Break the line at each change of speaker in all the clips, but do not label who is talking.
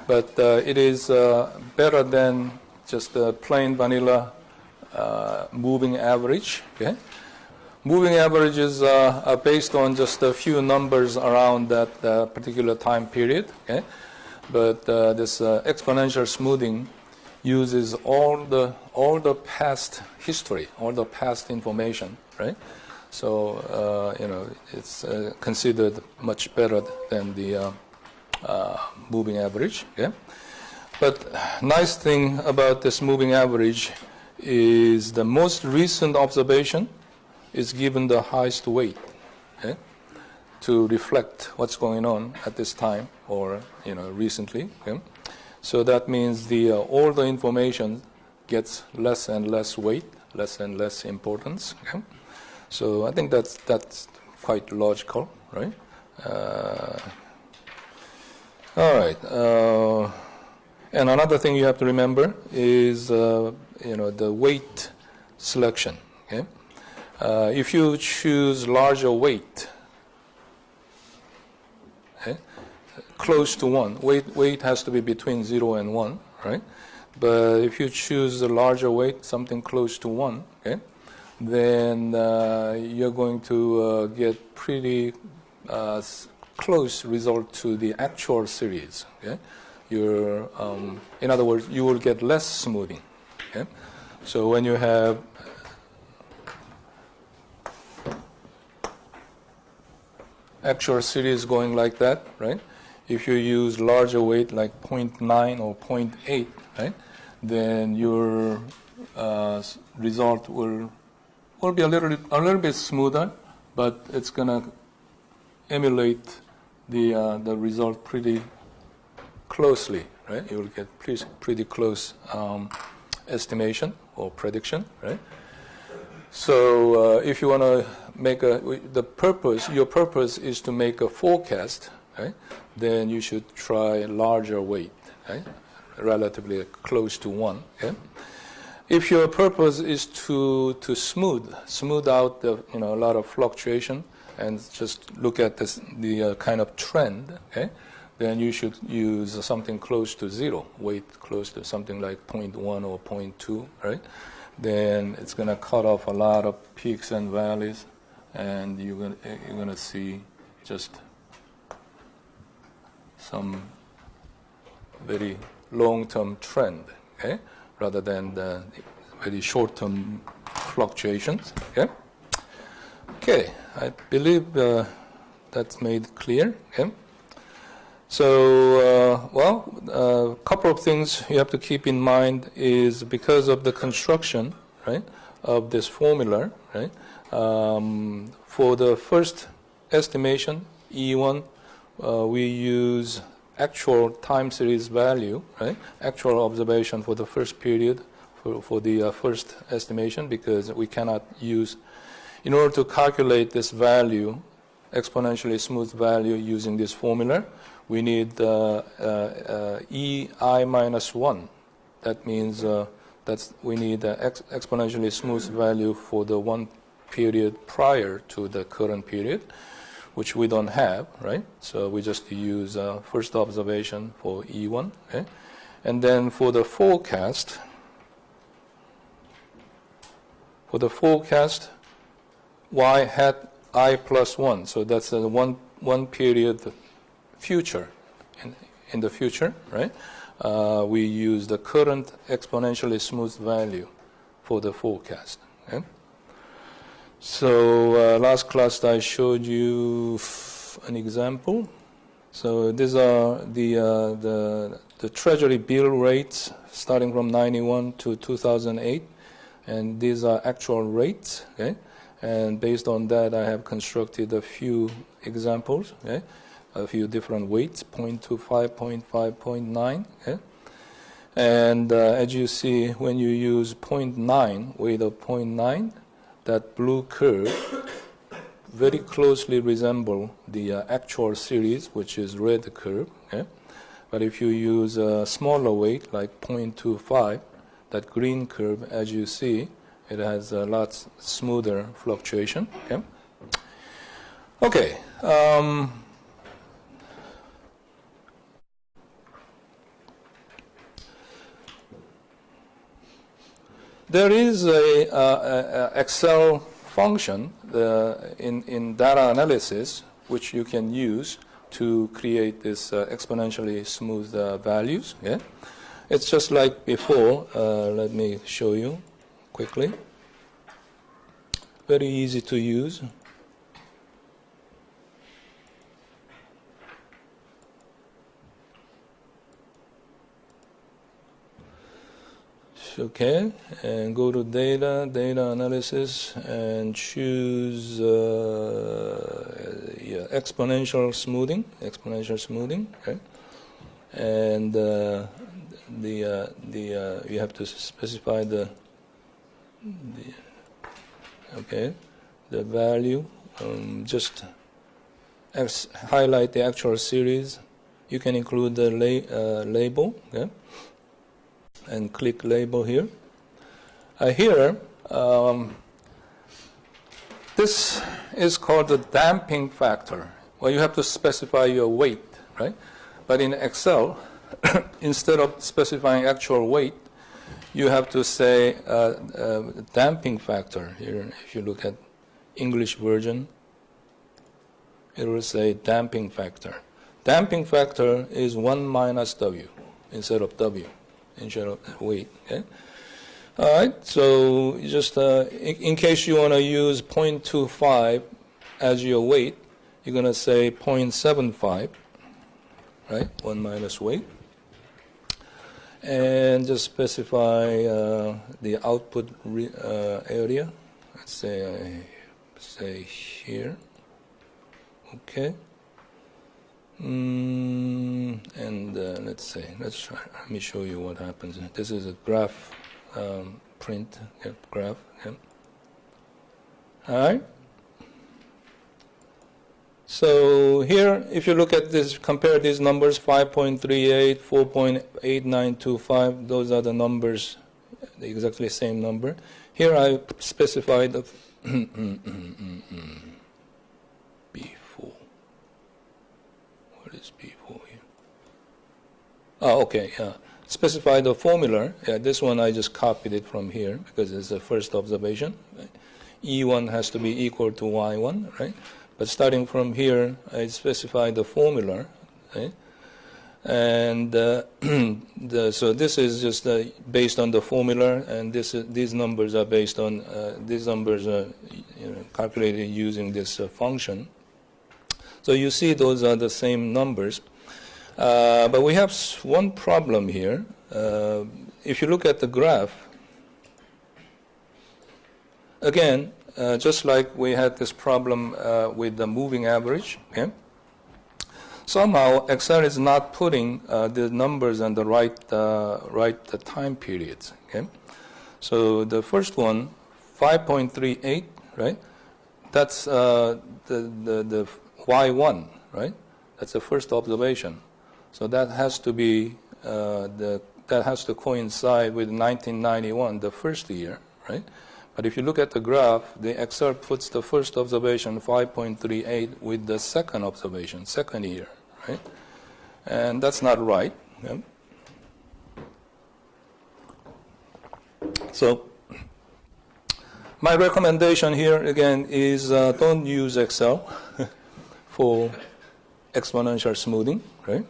but it is better than just a plain vanilla moving average. Okay? Moving averages are based on just a few numbers around that particular time period. Okay? But this exponential smoothing uses all the past history, all the past information, right? So it's considered much better than the moving average. Okay? But nice thing about this moving average is the most recent observation is given the highest weight, okay, to reflect what's going on at this time or recently. Okay? So that means all the information gets less and less weight, less and less importance. Okay? So I think that's quite logical, right? All right. And another thing you have to remember is the weight selection. Okay? If you choose larger weight, okay, close to 1, weight has to be between 0 and 1, right? But if you choose a larger weight, something close to 1, okay, then you're going to get pretty close result to the actual series. Okay? In other words, you will get less smoothing. Okay? So when you have actual series going like that, right? If you use larger weight like 0.9 or 0.8, right, then your result will be a little bit smoother, but it's gonna emulate the result pretty closely, right? You will get pretty close estimation or prediction, right? So if you want to make your purpose is to make a forecast, right? Then you should try larger weight, right? Relatively close to 1. Okay? If your purpose is to smooth out a lot of fluctuation and just look at the kind of trend, okay? Then you should use something close to 0, weight close to something like 0.1 or 0.2, right? Then it's going to cut off a lot of peaks and valleys, and you're going to see just some very long-term trend, okay, rather than the very short-term fluctuations. Okay. Okay, I believe that's made clear. Okay. So, a couple of things you have to keep in mind is because of the construction, right, of this formula, right, for the first estimation, E1, we use actual time series value, right, actual observation for the first period for the first estimation, because we cannot use, in order to calculate this value, exponentially smooth value using this formula, we need EI minus 1. That means we need exponentially smooth value for the one period prior to the current period, which we don't have, right? So we just use first observation for E1. Okay? And then for the forecast, Y hat I plus 1. So that's a one period future. In the future, right? We use the current exponentially smooth value for the forecast. Okay? So last class I showed you an example. So these are the Treasury bill rates starting from 91 to 2008, and these are actual rates. Okay? And based on that, I have constructed a few examples. Okay? A few different weights, 0.25, 0.5, 0.9. Okay? And as you see, when you use 0.9, weight of 0.9, that blue curve very closely resemble the actual series, which is red curve. Okay? But if you use a smaller weight, like 0.25, that green curve, as you see, it has a lot smoother fluctuation. Okay? Okay. There is a Excel function in data analysis which you can use to create this exponentially smooth values. Okay? It's just like before. Let me show you quickly. Very easy to use. Okay, and go to data analysis, and choose exponential smoothing. Okay, and you have to specify the value. Just highlight the actual series. You can include the label. Okay. And click label here. Here, this is called the damping factor. Well, you have to specify your weight, right? But in Excel, instead of specifying actual weight, you have to say damping factor. Here, if you look at English version, it will say damping factor. Damping factor is 1 minus W instead of W. Instead of weight. Okay. All right. So just in case you want to use 0.25 as your weight, you're going to say 0.75, right? 1 minus weight, and just specify the output area. Let's say here. Okay. And let's try. Let me show you what happens. This is a graph print. Yep, graph. Yep. All right. So here, if you look at this, compare these numbers: 5.38, 4.8925. Those are the numbers, the exactly same number. Here I specified the is B4 here? Oh, okay, yeah. Specify the formula. Yeah, this one I just copied it from here because it's the first observation. Right? E1 has to be equal to Y1, right? But starting from here, I specify the formula, right? And so this is just based on the formula, and these numbers are based on calculated using this function. So you see those are the same numbers. But we have one problem here. If you look at the graph, again, just like we had this problem with the moving average, okay? Somehow Excel is not putting the numbers and the right time periods, okay? So the first one, 5.38, right? That's the Y1, right? That's the first observation. So that has to be that has to coincide with 1991, the first year, right? But if you look at the graph, the Excel puts the first observation 5.38 with the second observation, second year, right? And that's not right. Okay? So my recommendation here again is don't use Excel for exponential smoothing, right?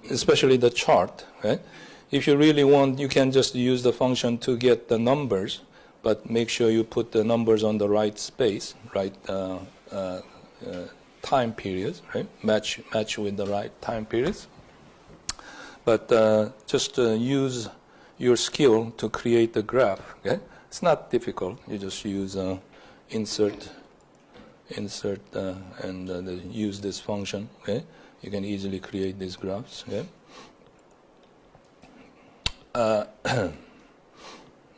Especially the chart, right? If you really want, you can just use the function to get the numbers, but make sure you put the numbers on the right space, right time periods, right? Match with the right time periods. But just use your skill to create the graph. Okay? It's not difficult. You just use insert, and use this function. Okay? You can easily create these graphs. Okay?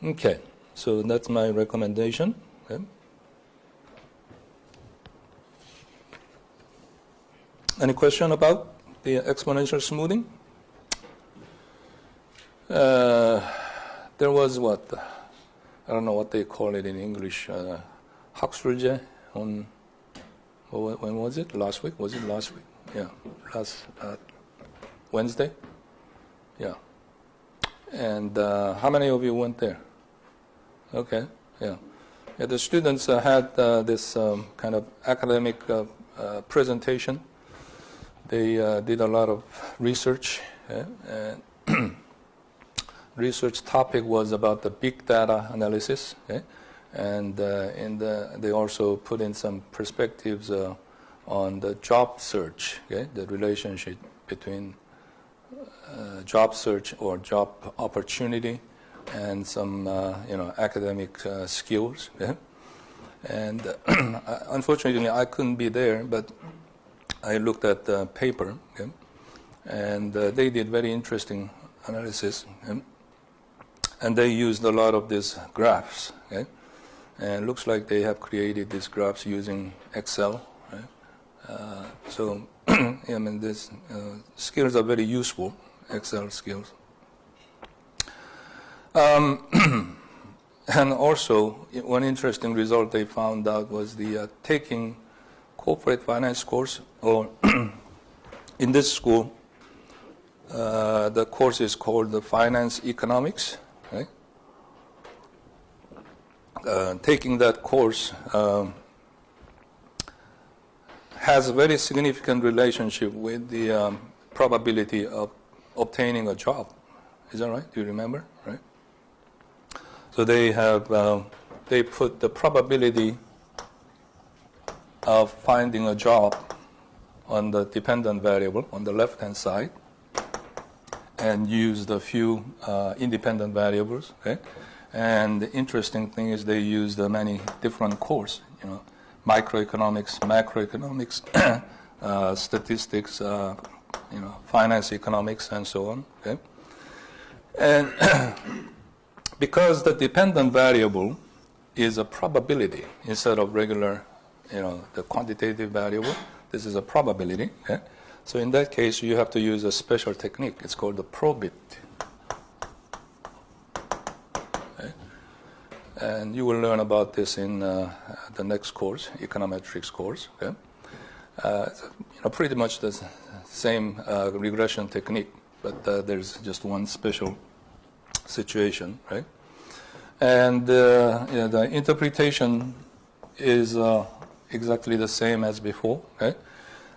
Okay, so that's my recommendation. Okay? Any question about the exponential smoothing? There was what? I don't know what they call it in English. 학술제 on, when was it? Last week? Was it last week? Yeah, last Wednesday? Yeah. And how many of you went there? Okay, yeah. Yeah, the students had this kind of academic presentation. They did a lot of research. And research topic was about the big data analysis. And they also put in some perspectives on the job search, the relationship between job search or job opportunity and some academic skills. And unfortunately, I couldn't be there, but I looked at the paper, and they did very interesting analysis, and they used a lot of these graphs, and it looks like they have created these graphs using Excel. So, I mean, these skills are very useful, Excel skills. And also, one interesting result they found out was the taking corporate finance course, or in this school, the course is called the Finance Economics. Right? Taking that course has a very significant relationship with the probability of obtaining a job. Is that right? Do you remember? Right? So they have they put the probability of finding a job on the dependent variable on the left-hand side, and used a few independent variables. Okay? And the interesting thing is they used many different courses, microeconomics, macroeconomics, statistics, finance economics, and so on. Okay? And because the dependent variable is a probability instead of regular, the quantitative variable, this is a probability. Okay? So in that case, you have to use a special technique. It's called the probit. Okay? And you will learn about this in the next course, econometrics course. Okay? Pretty much the same regression technique, but there's just one special situation, right? And the interpretation is exactly the same as before. Okay?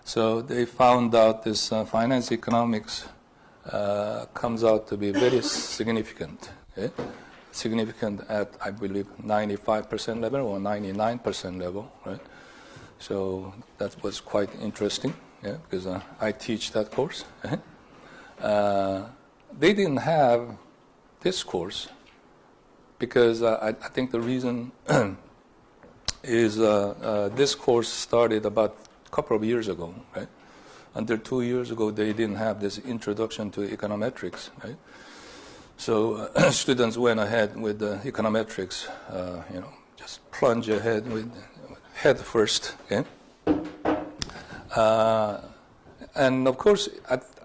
So they found out this finance economics comes out to be very significant. Okay? Significant at, I believe, 95% level or 99% level, right? So that was quite interesting, because I teach that course. They didn't have this course because I think the reason is this course started about a couple of years ago, right? Until 2 years ago, they didn't have this introduction to econometrics, right? So students went ahead with the econometrics, just plunge ahead with head first, okay? And of course,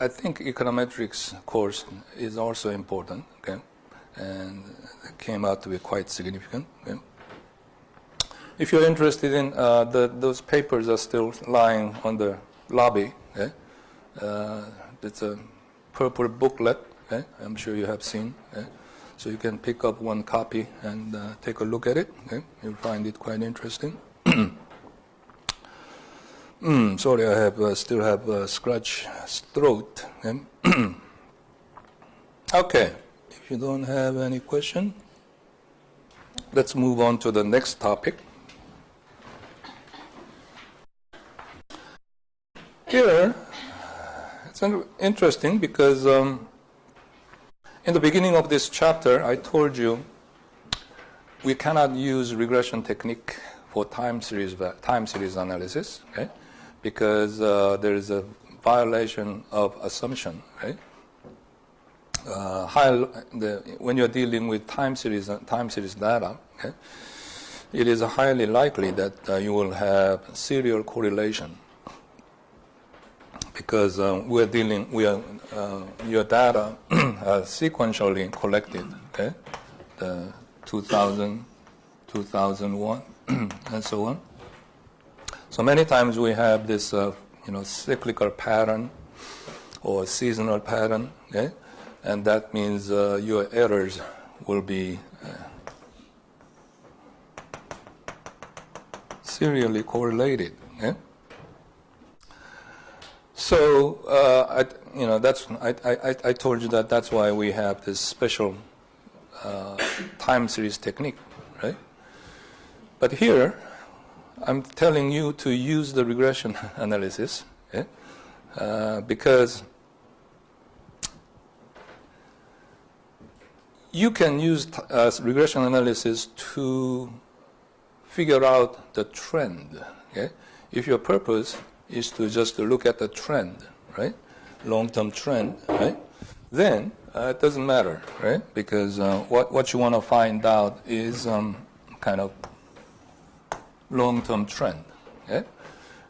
I think econometrics course is also important, okay? And it came out to be quite significant. Okay? If you're interested in those papers are still lying on the lobby. Okay? It's a purple booklet. Okay? I'm sure you have seen. Okay? So you can pick up one copy and take a look at it. Okay? You'll find it quite interesting. Sorry, I still have a scratch throat. Okay? Okay, if you don't have any question, let's move on to the next topic. Here, it's interesting because in the beginning of this chapter, I told you we cannot use regression technique for time series analysis, okay? Because there is a violation of assumption, right? When you're dealing with time series data, okay, it is highly likely that you will have serial correlation, because your data are sequentially collected, okay, the 2000, 2001, and so on. So many times we have this, cyclical pattern or seasonal pattern, okay, and that means your errors will be serially correlated. Okay? So I told you that that's why we have this special time series technique, right? But here, I'm telling you to use the regression analysis, okay? Because you can use regression analysis to figure out the trend, okay? If your purpose is to just to look at the trend, right? Long-term trend, right? Then it doesn't matter, right? Because what you want to find out is kind of long-term trend, okay?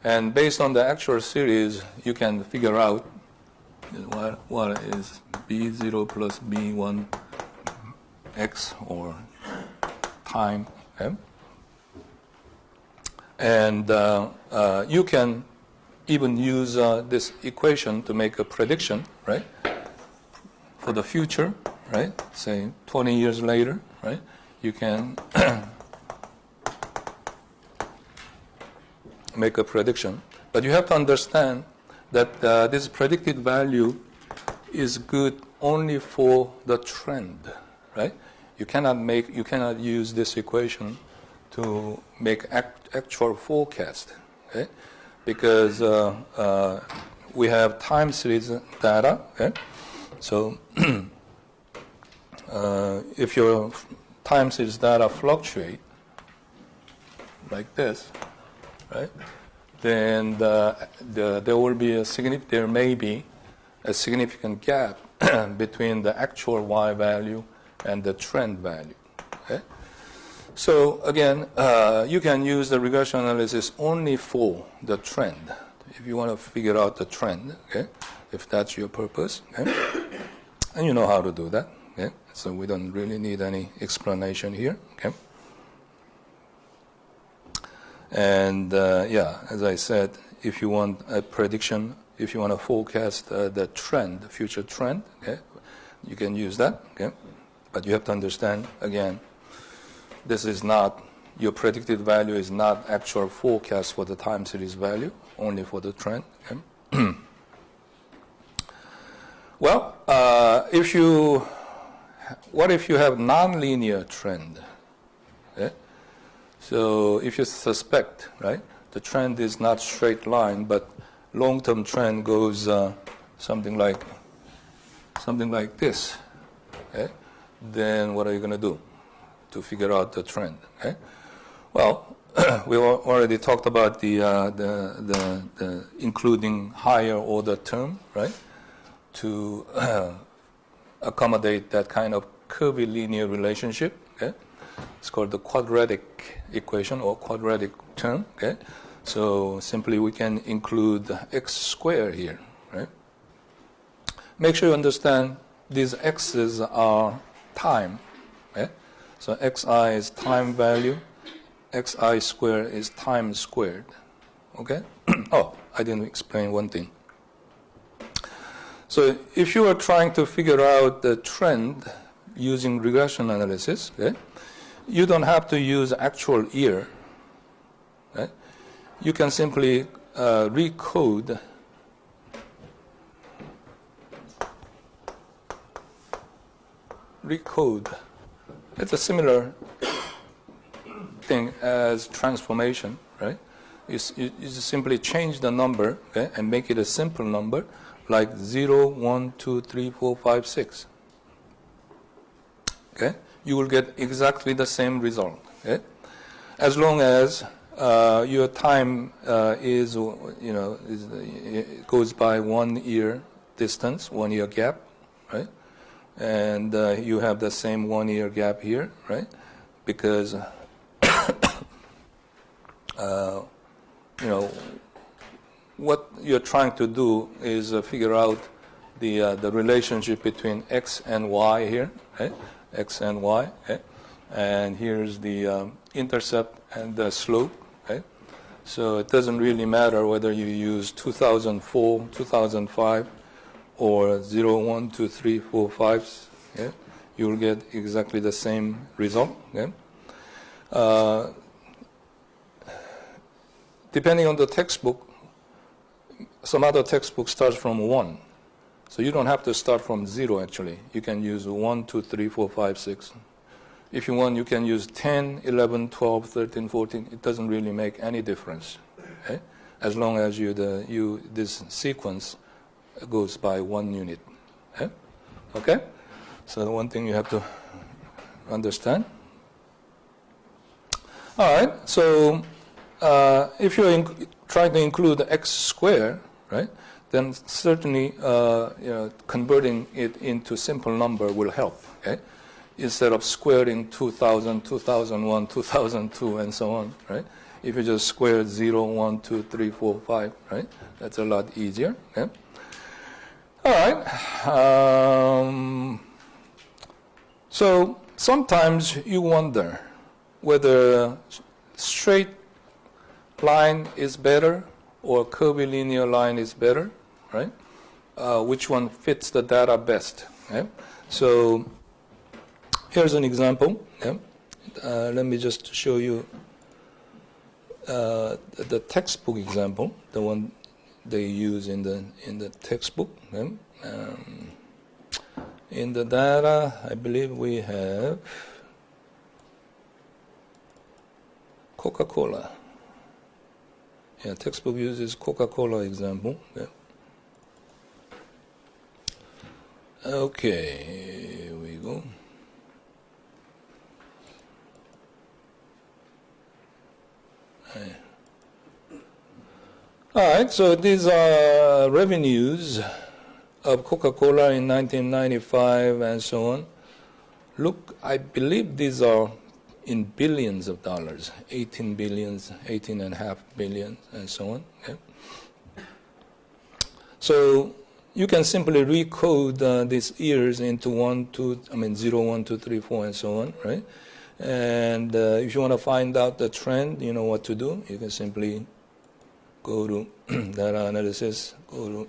And based on the actual series, you can figure out what is B0 plus B1 X or time, okay? And you can even use this equation to make a prediction, right, for the future, right? Say 20 years later, right? You can make a prediction. But you have to understand that this predicted value is good only for the trend, right? You cannot use this equation to make actual forecast, okay? Because we have time series data, okay? So if your time series data fluctuate like this, right, then there may be a significant gap between the actual Y value and the trend value, okay? So again, you can use the regression analysis only for the trend, if you want to figure out the trend, okay? If that's your purpose, okay? And you know how to do that, okay? So we don't really need any explanation here, okay? And as I said, if you want a prediction, if you want to forecast the trend, the future trend, okay, you can use that, okay? But you have to understand, again, this is not, your predicted value is not actual forecast for the time series value, only for the trend. Okay? Well, what if you have nonlinear trend? Okay? So if you suspect, right, the trend is not straight line, but long-term trend goes something like this, okay? Then what are you going to do to figure out the trend? Okay? Well, we already talked about the including higher order term, right, to accommodate that kind of curvilinear relationship. Okay? It's called the quadratic equation or quadratic term. Okay? So simply we can include x squared here. Right? Make sure you understand these x's are time. Okay? So xi is time value, xi squared is time squared. Okay? Oh, I didn't explain one thing. So if you are trying to figure out the trend using regression analysis, okay, you don't have to use actual year. Okay? You can simply recode It's a similar thing as transformation, right? You simply change the number, okay, and make it a simple number like 0, 1, 2, 3, 4, 5, 6. Okay? You will get exactly the same result. Okay? As long as your time it goes by 1 year distance, 1 year gap, right? And you have the same 1 year gap here, right? Because what you're trying to do is figure out the relationship between x and y here, right? X and y, okay? And here's the intercept and the slope, okay? So it doesn't really matter whether you use 2004, 2005, or 0, 1, 2, 3, 4, 5, yeah, you will get exactly the same result. Okay? Depending on the textbook, some other textbook starts from 1. So you don't have to start from 0 actually. You can use 1, 2, 3, 4, 5, 6. If you want, you can use 10, 11, 12, 13, 14. It doesn't really make any difference. Okay? As long as this sequence goes by 1 unit. Okay? So the one thing you have to understand. All right. So if you're trying to include x squared, right, then certainly converting it into simple number will help. Okay? Instead of squaring 2000, 2001, 2002, and so on, right? If you just square 0, 1, 2, 3, 4, 5, right? That's a lot easier. Okay? All right. So sometimes you wonder whether straight line is better or curvilinear line is better, right? Which one fits the data best? Okay? So here's an example. Yeah? Let me just show you the textbook example, the one they use in the textbook. Okay? In the data, I believe we have Coca-Cola. Yeah, textbook uses Coca-Cola example. Yeah. Okay, here we go. All right, so these are revenues of Coca-Cola in 1995 and so on. Look, I believe these are in billions of dollars, 18 billions, 18.5 billion, and so on. Okay? So you can simply recode these years into 0, 1, 2, 3, 4, and so on, right? And if you want to find out the trend, you know what to do. You can simply go to data analysis, go to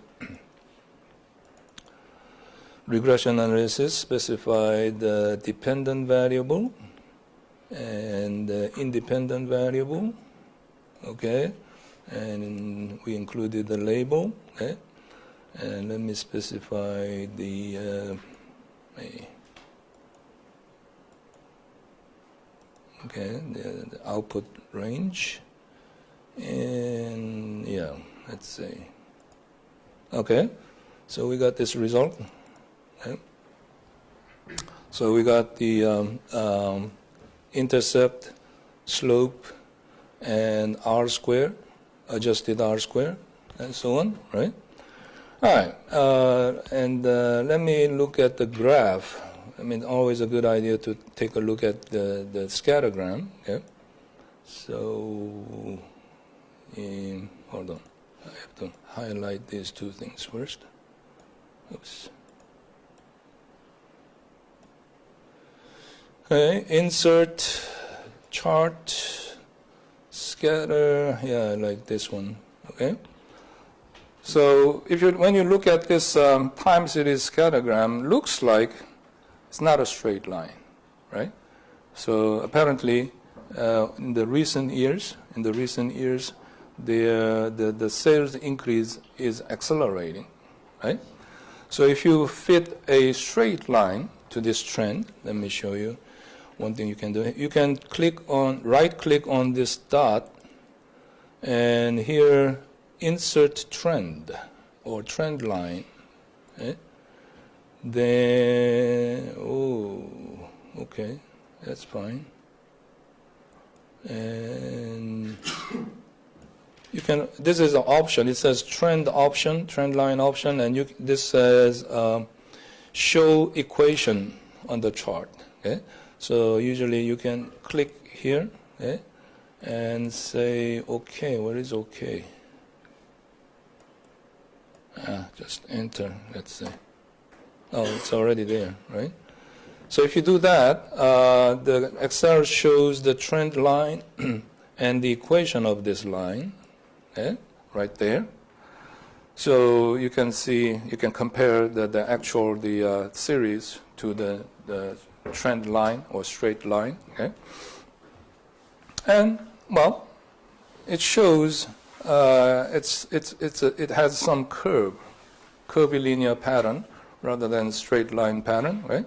regression analysis, specify the dependent variable and independent variable, okay? And we included the label, okay? And let me specify the the output range, and yeah, let's say, okay, so we got this result. Okay. So we got the intercept, slope, and R square, adjusted R square, and so on, right? All right, and let me look at the graph. I mean, always a good idea to take a look at the scattergram. Okay? So, hold on. I have to highlight these two things first. Oops. Okay, insert, chart, scatter. Yeah, I like this one. Okay. So, when you look at this time series scattergram, looks like it's not a straight line, right? So apparently, in the recent years, the sales increase is accelerating, right? So if you fit a straight line to this trend, let me show you one thing you can do. You can right-click on this dot, and here insert trend or trend line. Okay? Then, okay, that's fine. And you can, this is an option. It says trend option, trend line option, and this says show equation on the chart. Okay, so usually you can click here, okay, and say okay. Where is okay? Just enter. Let's say. Oh, it's already there, right? So if you do that, the Excel shows the trend line and the equation of this line, okay, right there. So you can see, you can compare the actual series to the trend line or straight line. Okay, and well, it shows it has some curvilinear pattern rather than straight line pattern, right?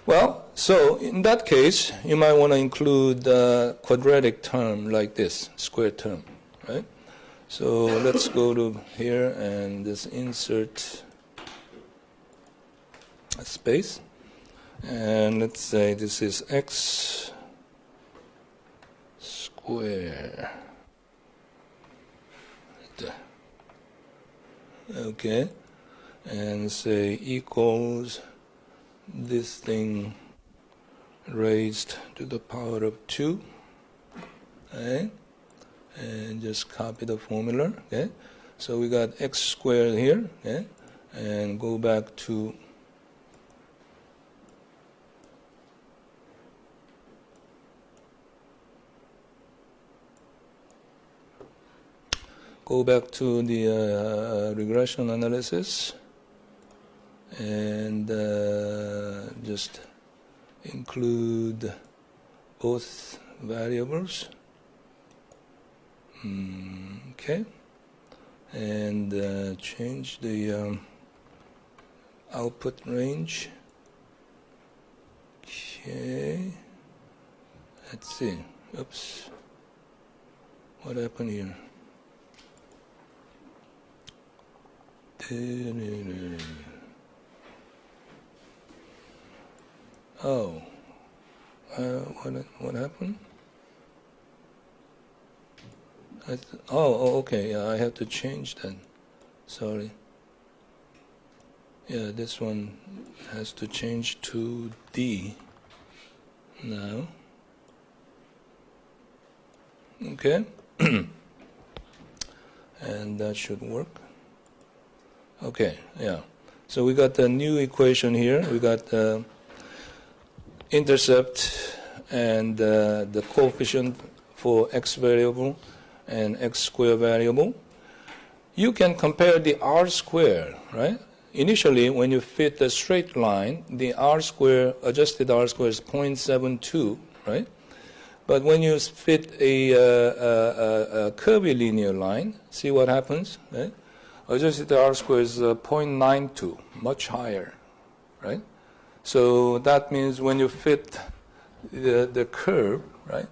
Well, so in that case, you might want to include a quadratic term like this, square term, right? So let's go to here and just insert a space. And let's say this is x squared. Okay. And say equals this thing raised to the power of 2. Okay. And just copy the formula. Okay. So we got x squared here. Okay. And go back to the regression analysis and just include both variables. Okay, and change the output range. Okay, let's see. Oops, what happened here? Oh, what happened? Okay, yeah, I have to change that. Sorry. Yeah, this one has to change to D now. Okay, and that should work. Okay, yeah. So we got the new equation here. We got the intercept and the coefficient for x variable and x square variable. You can compare the r square, right? Initially, when you fit the straight line, the r square, adjusted r square is 0.72, right? But when you fit a curvilinear line, see what happens, right? Adjusted r square is 0.92, much higher, right? So that means when you fit the curve, right,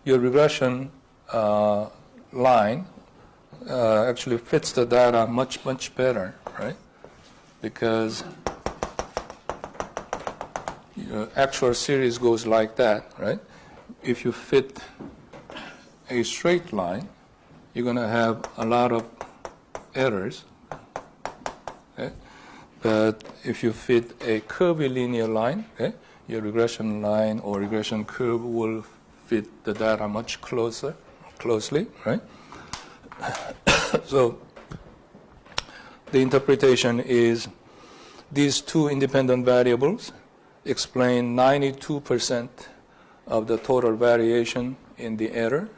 your regression line actually fits the data much, much better, right? Because your actual series goes like that, right? If you fit a straight line, you're going to have a lot of errors. Okay? But if you fit a curvilinear line, okay, your regression line or regression curve will fit the data much closely, right? So the interpretation is these two independent variables explain 92% of the total variation in the error.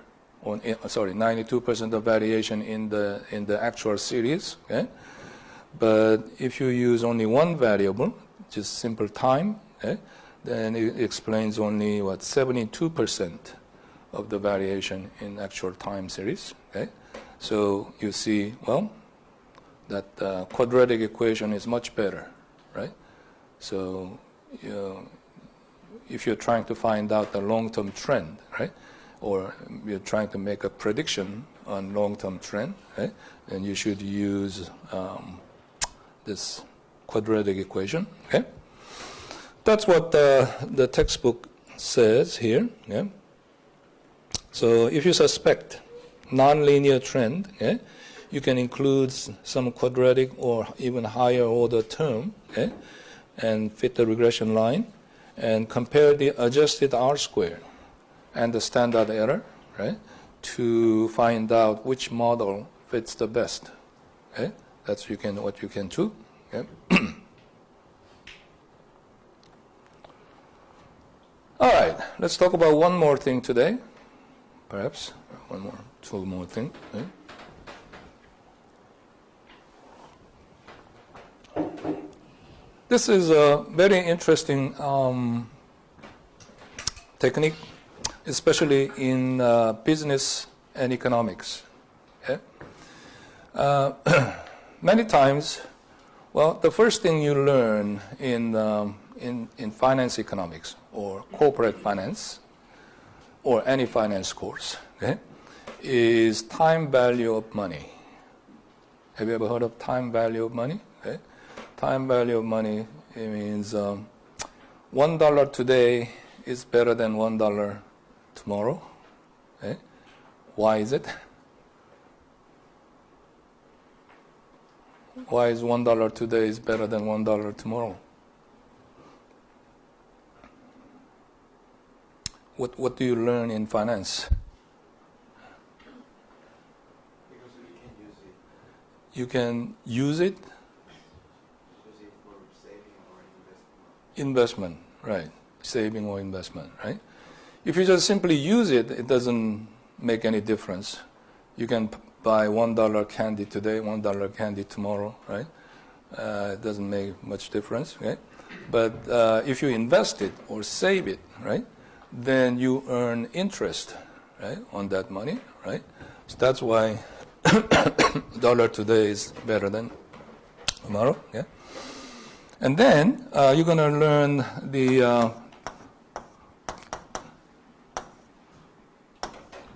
92% of variation in the actual series. Okay? But if you use only one variable, just simple time, okay, then it explains only 72% of the variation in actual time series. Okay? So you see, well, that quadratic equation is much better, right? So if you're trying to find out the long-term trend, right? Or you're trying to make a prediction on long-term trend, right? Then you should use this quadratic equation. Okay, that's what the textbook says here. Yeah? So if you suspect nonlinear trend, okay, you can include some quadratic or even higher order term, okay, and fit the regression line, and compare the adjusted R square and the standard error, right, to find out which model fits the best. Okay, that's what you can do. Okay. All right, let's talk about one more thing today, perhaps two more things. Okay. This is a very interesting technique, especially in business and economics. Okay? Many times, well, the first thing you learn in finance economics or corporate finance or any finance course, okay, is time value of money. Have you ever heard of time value of money? Okay? Time value of money, it means $1 today is better than $1 tomorrow. Okay? Why is it? Why is $1 today is better than $1 tomorrow? What do you learn in finance?
Because we can use it.
You can use it?
Use it for saving or
Investment,
investment.
right. Saving or investment, right? If you just simply use it, it doesn't make any difference. You can buy $1 candy today, $1 candy tomorrow, right? It doesn't make much difference, right? But if you invest it or save it, right, then you earn interest, right, on that money, right? So that's why dollar today is better than tomorrow, yeah? And then you're going to learn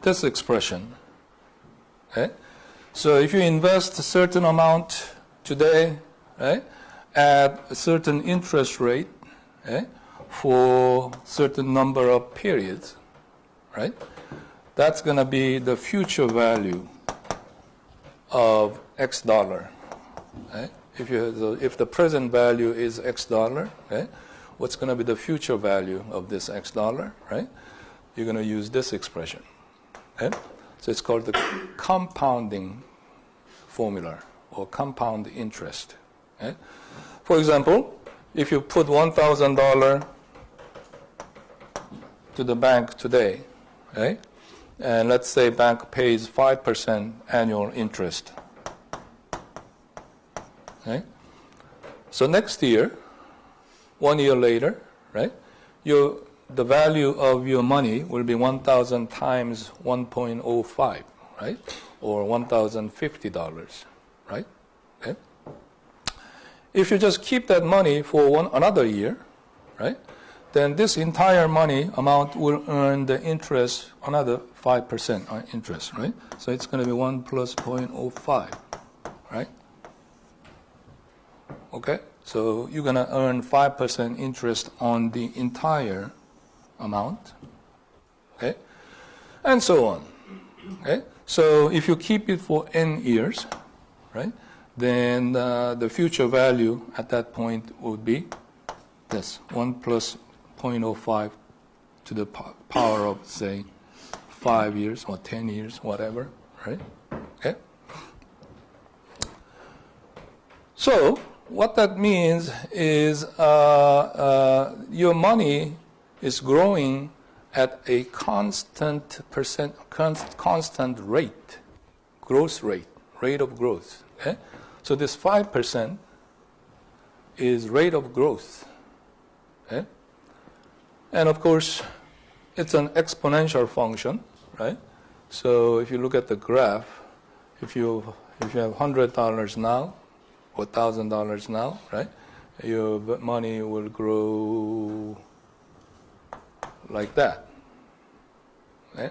this expression, okay? So if you invest a certain amount today, right, at a certain interest rate, okay, for certain number of periods, right, that's going to be the future value of X dollar, right? If the present value is X dollar, okay, what's going to be the future value of this X dollar, right? You're going to use this expression, okay? So it's called the compounding formula or compound interest. Okay? For example, if you put $1,000 to the bank today, okay, and let's say bank pays 5% annual interest. Okay? So next year, 1 year later, right, the value of your money will be 1,000 times 1.05, right, or $1,050, right? Okay? If you just keep that money for another year, right, then this entire money amount will earn the interest, another 5% interest, right? So it's going to be 1 plus 0.05, right? Okay? So you're going to earn 5% interest on the entire amount, okay? And so on, okay? So if you keep it for n years, right, then the future value at that point would be this, 1 plus 0.05 to the power of, say, 5 years or 10 years, whatever, right? Okay? So what that means is your money is growing at a constant rate, growth rate of growth. Okay? So this 5% is rate of growth. Okay? And of course, it's an exponential function, right? So if you look at the graph, if you have $100 now or $1,000 now, right, your money will grow like that. Okay?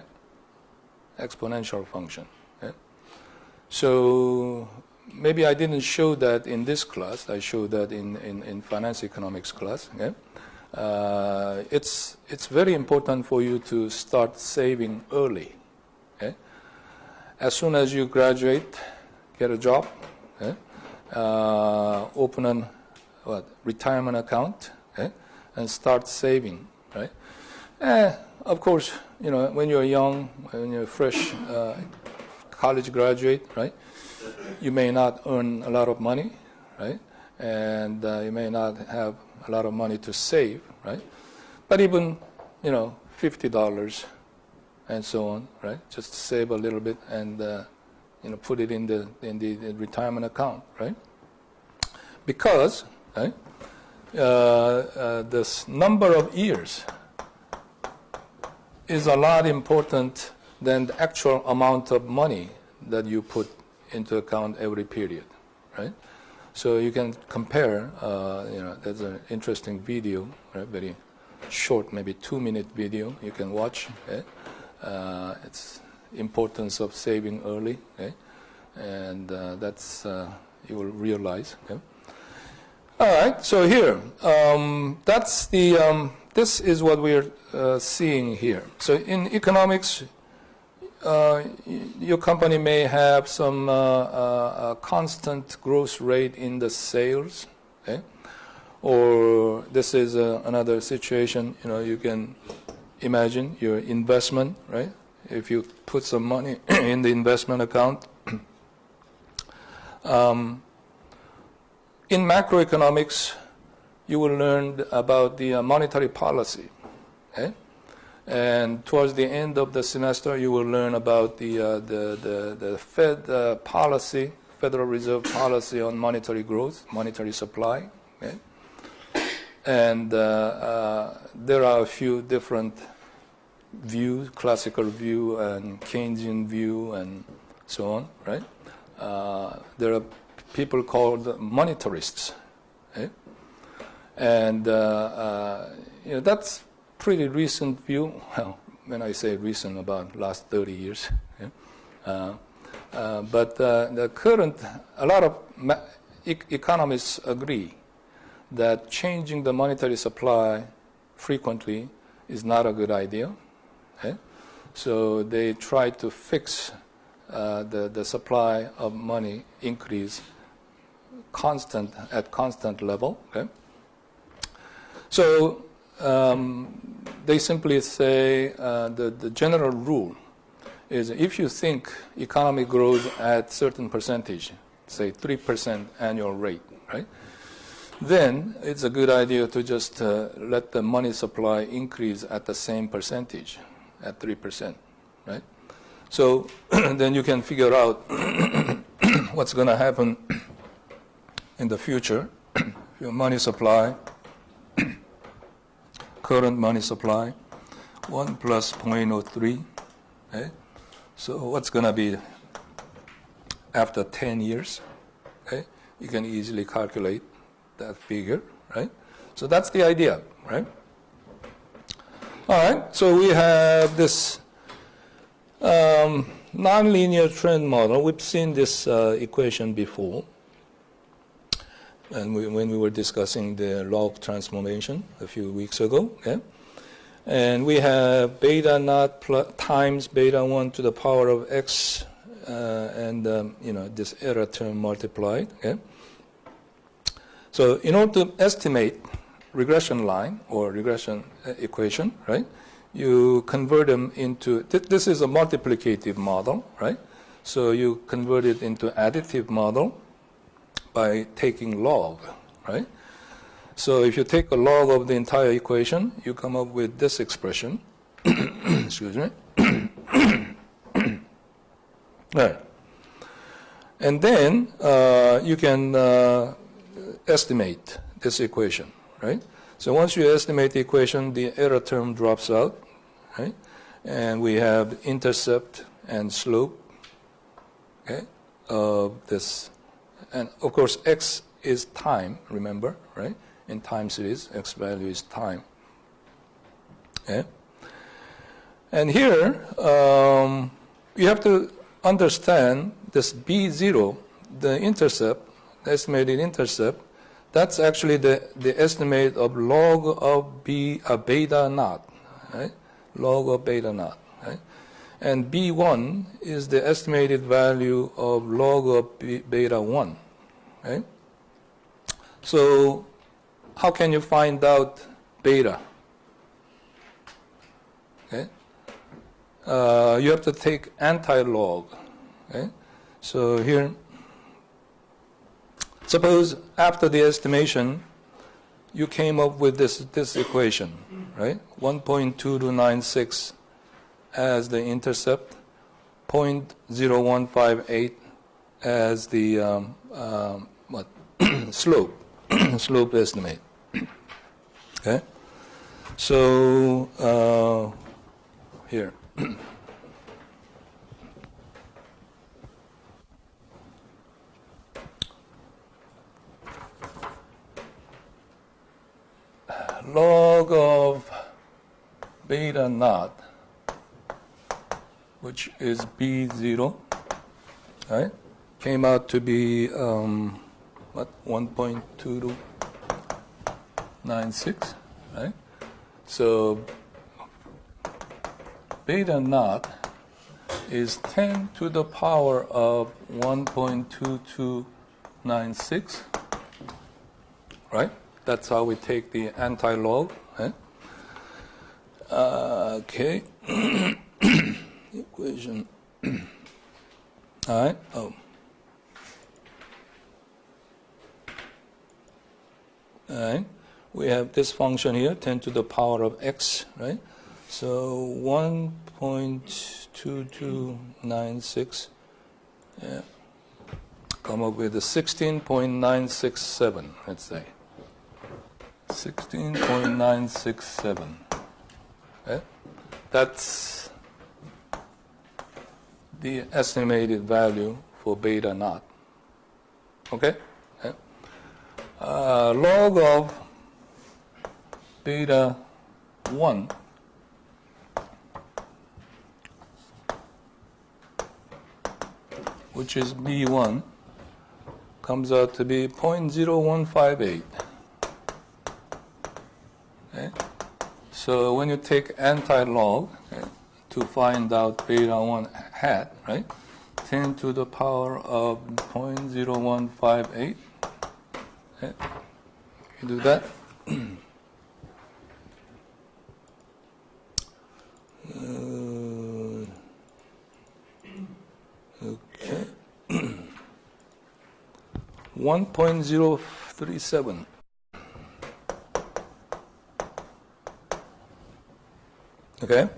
Exponential function. Okay? So maybe I didn't show that in this class. I showed that in finance economics class. Okay? It's very important for you to start saving early. Okay? As soon as you graduate, get a job, okay? Open an retirement account, okay? And start saving, right? Of course, you know, when you're young, when you're fresh college graduate, right, you may not earn a lot of money, right? And you may not have a lot of money to save, right? But even, you know, $50 and so on, right? Just save a little bit and, you know, put it in the retirement account, right? Because, right, this number of years is a lot important than the actual amount of money that you put into account every period, right? So you can compare, there's an interesting video, right? Very short, maybe 2-minute video you can watch. Okay? It's importance of saving early, okay? And that's, you will realize. Okay? All right, so here, that's the, this is what we're seeing here. So in economics, your company may have some a constant growth rate in the sales, okay? Or this is another situation, you can imagine your investment, right? If you put some money in the investment account. In macroeconomics, you will learn about the monetary policy, okay? And towards the end of the semester, you will learn about the Fed policy, Federal Reserve policy on monetary growth, monetary supply. Okay? And there are a few different views, classical view and Keynesian view and so on, right? There are people called monetarists. Okay? And that's pretty recent view. Well, when I say recent, about last 30 years. Okay? But the current, a lot of economists agree that changing the monetary supply frequently is not a good idea. Okay? So they try to fix the supply of money increase at constant level. Okay? So they simply say the general rule is if you think economy grows at certain percentage, say 3% annual rate, right? Then it's a good idea to just let the money supply increase at the same percentage, at 3%, right? So then you can figure out what's going to happen in the future. Your money supply, current money supply, 1 plus 0.03, okay? So what's going to be after 10 years, okay? You can easily calculate that figure, right? So that's the idea, right? All right, so we have this nonlinear trend model. We've seen this equation before, and when we were discussing the log transformation a few weeks ago, okay? And we have beta naught times beta 1 to the power of x, and this error term multiplied, okay? So in order to estimate regression line or regression equation, right, you convert them into, this is a multiplicative model, right? So you convert it into additive model by taking log, right? So if you take a log of the entire equation, you come up with this expression. Excuse me. Right. And then you can estimate this equation, right? So once you estimate the equation, the error term drops out, right? And we have intercept and slope, okay, of this. And of course, x is time, remember, right? In time series, x value is time. Okay? And here, you have to understand this B0, the intercept, the estimated intercept, that's actually the estimate of log of beta naught, right? Log of beta naught, right? And B1 is the estimated value of log of beta 1, right? So how can you find out beta? Okay? You have to take anti-log. Okay? So here, suppose after the estimation, you came up with this equation, right? 1.2296 as the intercept, 0.0158 as the slope, slope estimate. Okay? So, here. Log of beta naught, which is B0, right? Came out to be, 1.2296, right? So beta naught is 10 to the power of 1.2296, right? That's how we take the anti-log, right? Okay. Equation. All right. Oh. All right. We have this function here, 10 to the power of x, right? So 1.2296, yeah. Come up with a 16.967, let's say. 16.967. Okay? That's the estimated value for beta naught. Okay? Okay? Log of beta 1 which is B1 comes out to be 0.0158. Okay? So when you take anti-log, okay, to find out beta 1 hat, right? 10 to the power of 0.0158. Okay? You do that. Okay. 1.037. Okay?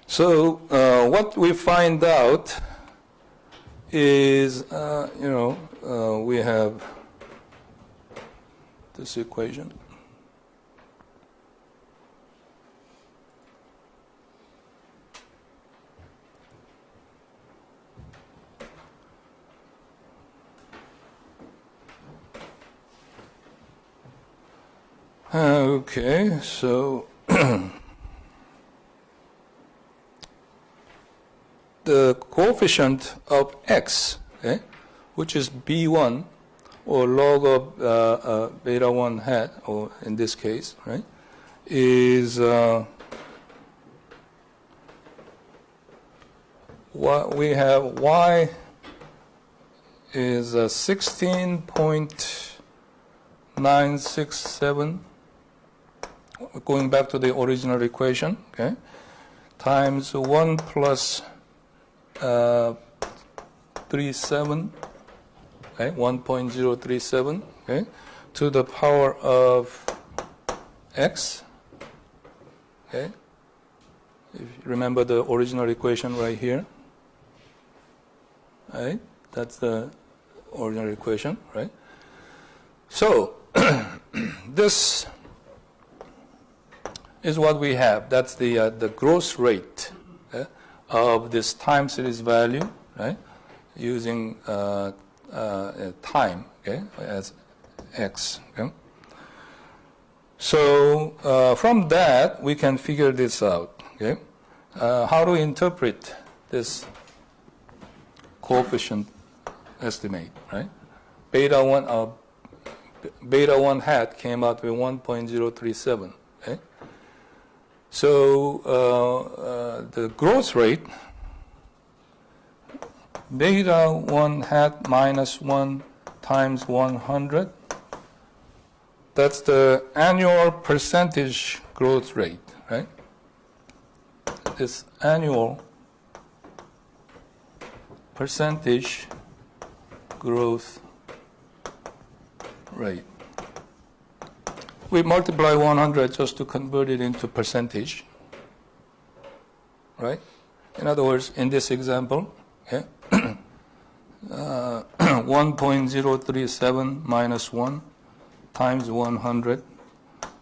So what we find out is, we have this equation. Okay, so the coefficient of x, okay, which is b1, or log of beta 1 hat, or in this case, right, is what we have y is 16.967, going back to the original equation, okay, times 1 plus 37, okay, 1.037, okay, to the power of x, okay. If you remember the original equation right here, right? That's the original equation, right? So this is what we have. That's the growth rate, okay, of this time series value, right? Using time, okay, as x. Okay? So from that we can figure this out. Okay, how to interpret this coefficient estimate, right? Beta 1 hat came out with 1.037. Okay, so the growth rate, beta 1 hat minus 1 times 100, that's the annual percentage growth rate, right? This annual percentage growth rate. We multiply 100 just to convert it into percentage. right? In other words, in this example, okay, 1.037 minus 1 times 100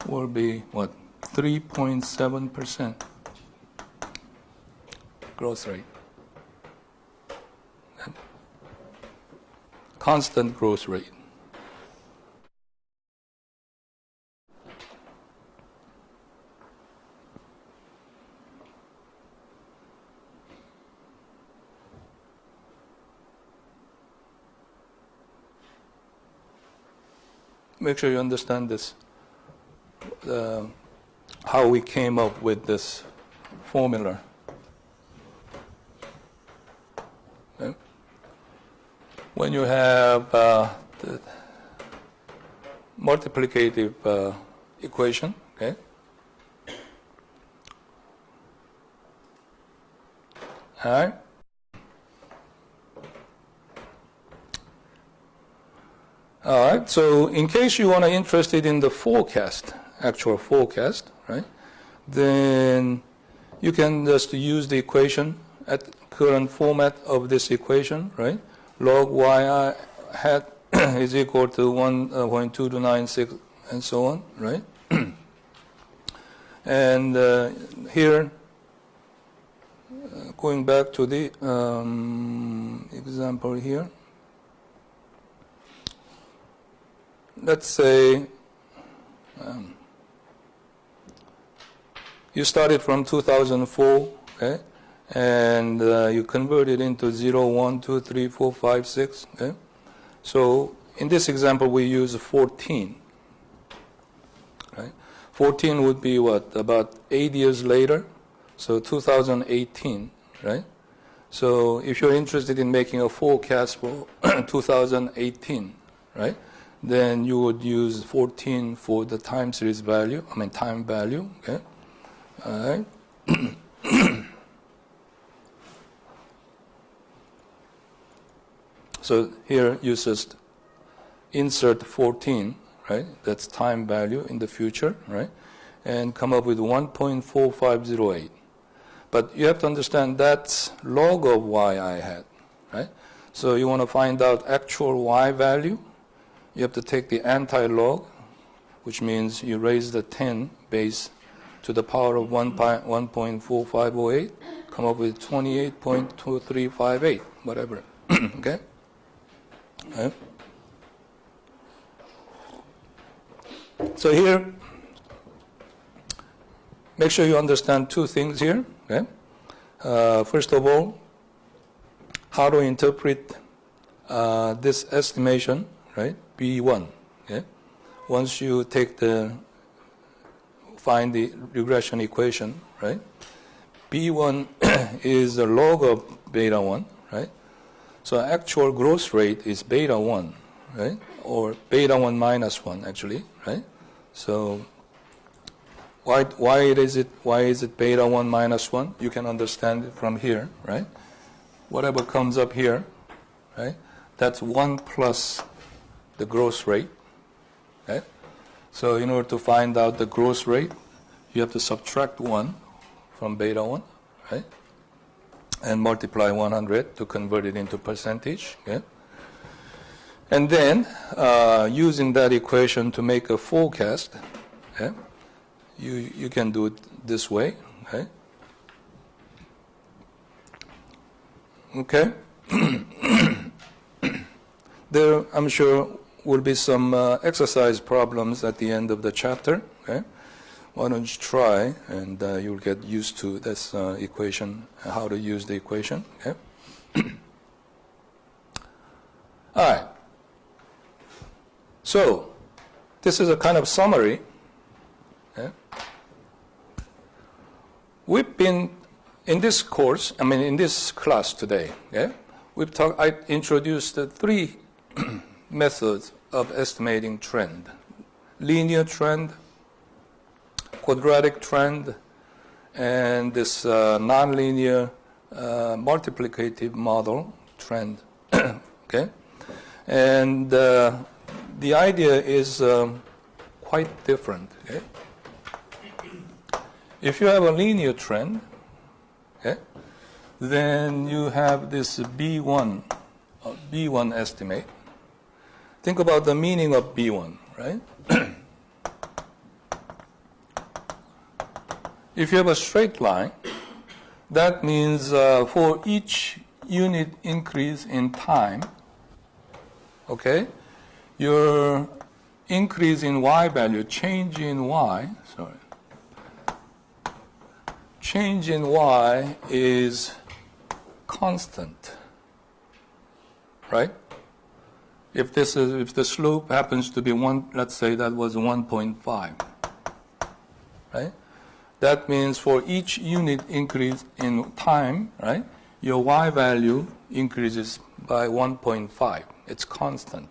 will be what? 3.7% growth rate. Constant growth rate. Make sure you understand this, how we came up with this formula. Okay. When you have the multiplicative equation, okay, all right. All right, so in case you want to interested in the forecast, actual forecast, right, then you can just use the equation at current format of this equation, right? Log y hat is equal to 1.2296 and so on, right? And here, going back to the example here, let's say you started from 2004, okay, and you convert it into 0, 1, 2, 3, 4, 5, 6. Okay? So in this example, we use 14. Right? 14 would be what? About 8 years later, so 2018, right? So if you're interested in making a forecast for 2018, right? Then you would use 14 for the time series value, time value, okay? All right. So here you just insert 14, right? That's time value in the future, right? And come up with 1.4508. But you have to understand that's log of y I had, right? So you want to find out actual y value. You have to take the anti-log, which means you raise the 10 base to the power of 1.4508, come up with 28.2358, whatever. Okay? Okay? So here, make sure you understand two things here. Okay? First of all, how to interpret this estimation, right? B1. Okay? Once you find the regression equation, right? B1 is the log of beta 1, right? So actual growth rate is beta 1, right? Or beta 1 minus 1, actually, right? So why is it beta 1 minus 1? You can understand it from here, right? Whatever comes up here, right? That's 1 plus the growth rate, right? So in order to find out the growth rate, you have to subtract 1 from beta 1, right? And multiply 100 to convert it into percentage, okay? And then, using that equation to make a forecast, okay? You can do it this way, okay? Okay? There, I'm sure, will be some exercise problems at the end of the chapter, okay? Why don't you try, and you'll get used to this equation, how to use the equation, okay? All right. So, this is a kind of summary. Okay? We've been, in this course, in this class today, okay? I introduced three methods of estimating trend: linear trend, quadratic trend, and this nonlinear multiplicative model trend. Okay, and the idea is quite different. Okay? If you have a linear trend, okay, then you have this B1 estimate. Think about the meaning of B1, right? If you have a straight line, that means for each unit increase in time, okay, your increase in y value, change in y is constant, right? If the slope happens to be 1, let's say that was 1.5, right? That means for each unit increase in time, right, your y value increases by 1.5. It's constant.